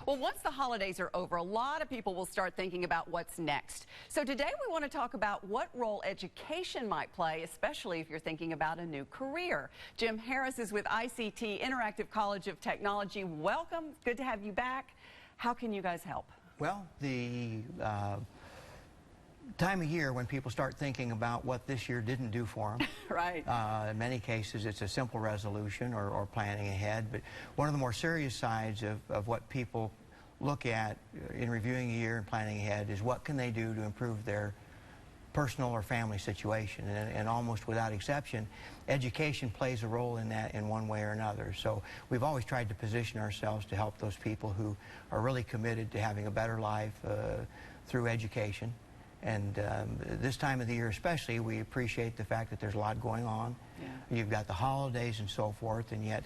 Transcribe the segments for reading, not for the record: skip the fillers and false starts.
Well, once the holidays are over, a lot of people will start thinking about what's next. So today we want to talk about what role education might play, especially if you're thinking about a new career. Jim Harris is with ICT, Interactive College of Technology. Welcome. Good to have you back. How can you guys help? Well, the time of year when people start thinking about what this year didn't do for them. Right. In many cases, it's a simple resolution or planning ahead. But one of the more serious sides of what people look at in reviewing a year and planning ahead is what can they do to improve their personal or family situation. And almost without exception, education plays a role in that in one way or another. So we've always tried to position ourselves to help those people who are really committed to having a better life through education. And this time of the year especially, we appreciate the fact that there's a lot going on. Yeah. You've got the holidays and so forth, and yet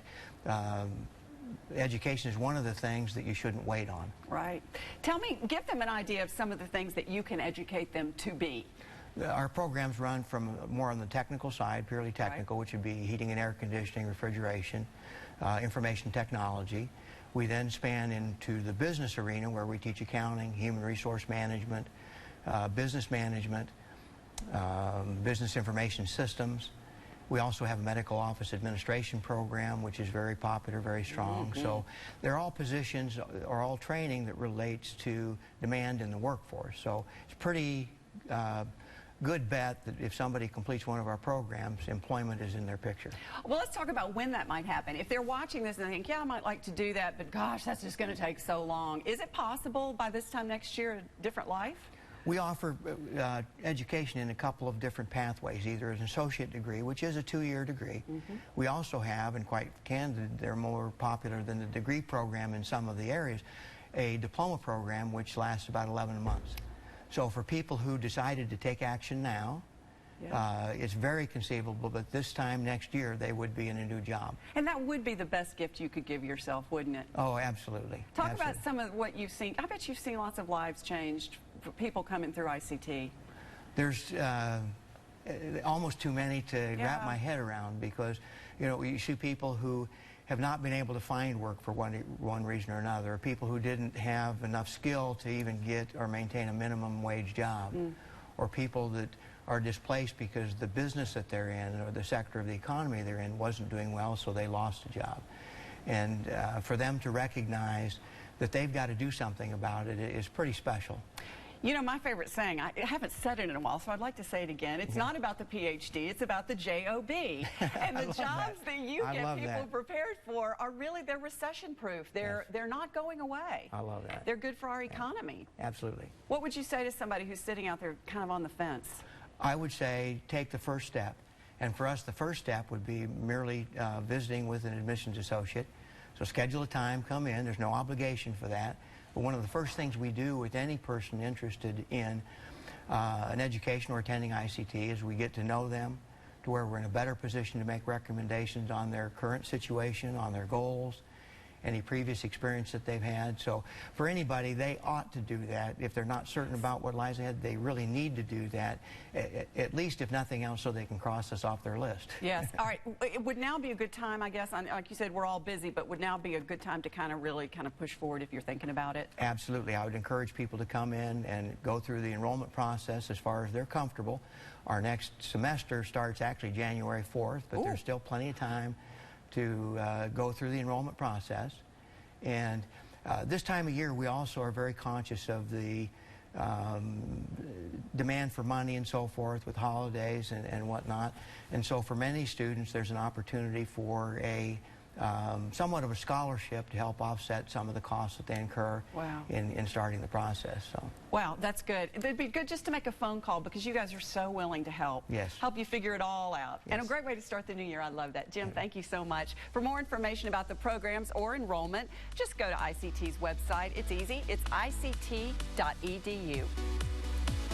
education is one of the things that you shouldn't wait on. Right. Tell me, give them an idea of some of the things that you can educate them to be. Our programs run from more on the technical side, purely technical, which would be heating and air conditioning, refrigeration, information technology. We then span into the business arena where we teach accounting, human resource management, business management, business information systems. We also have a medical office administration program, which is very popular, very strong. So they're all positions or all training that relates to demand in the workforce. So it's pretty good bet that if somebody completes one of our programs, employment is in their picture. Well, let's talk about when that might happen. If they're watching this and they think, yeah, I might like to do that, but gosh, that's just going to take so long. Is it possible by this time next year, a different life? We offer education in a couple of different pathways, either an associate degree, which is a 2-year degree. We also have, and quite candid, they're more popular than the degree program in some of the areas, a diploma program which lasts about 11 months. So for people who decided to take action now, it's very conceivable that this time next year they would be in a new job. And that would be the best gift you could give yourself, wouldn't it? Oh, absolutely. Talk about some of what you've seen. I bet you've seen lots of lives changed for people coming through ICT. There's almost too many to wrap my head around, because you see people who have not been able to find work for one reason or another, or people who didn't have enough skill to even get or maintain a minimum wage job, or people that are displaced because the business that they're in or the sector of the economy they're in wasn't doing well, so they lost a job. And for them to recognize that they've got to do something about it is pretty special. You know, my favorite saying, I haven't said it in a while, so I'd like to say it again. It's not about the PhD, it's about the JOB. And the jobs that you get people prepared for are really, they're recession-proof. They're not going away. I love that. They're good for our economy. Absolutely. What would you say to somebody who's sitting out there kind of on the fence? I would say take the first step. And for us, the first step would be merely visiting with an admissions associate. So schedule a time, come in. There's no obligation for that. But one of the first things we do with any person interested in an education or attending ICT is we get to know them to where we're in a better position to make recommendations on their current situation, on their goals, any previous experience that they've had. So for anybody, they ought to do that. If they're not certain about what lies ahead, they really need to do that, at least if nothing else, so they can cross us off their list. Yes. All right. It would now be a good time, I guess, like you said, we're all busy, but would now be a good time to really push forward if you're thinking about it? Absolutely. I would encourage people to come in and go through the enrollment process as far as they're comfortable. Our next semester starts actually January 4th, but there's still plenty of time to go through the enrollment process. And this time of year, we also are very conscious of the demand for money and so forth with holidays and whatnot. And so for many students, there's an opportunity for a somewhat of a scholarship to help offset some of the costs that they incur in starting the process. So. Wow, that's good. It'd be good just to make a phone call, because you guys are so willing to help. Yes. Help you figure it all out. Yes. And a great way to start the new year. I love that. Jim, thank you so much. For more information about the programs or enrollment, just go to ICT's website. It's easy. It's ict.edu.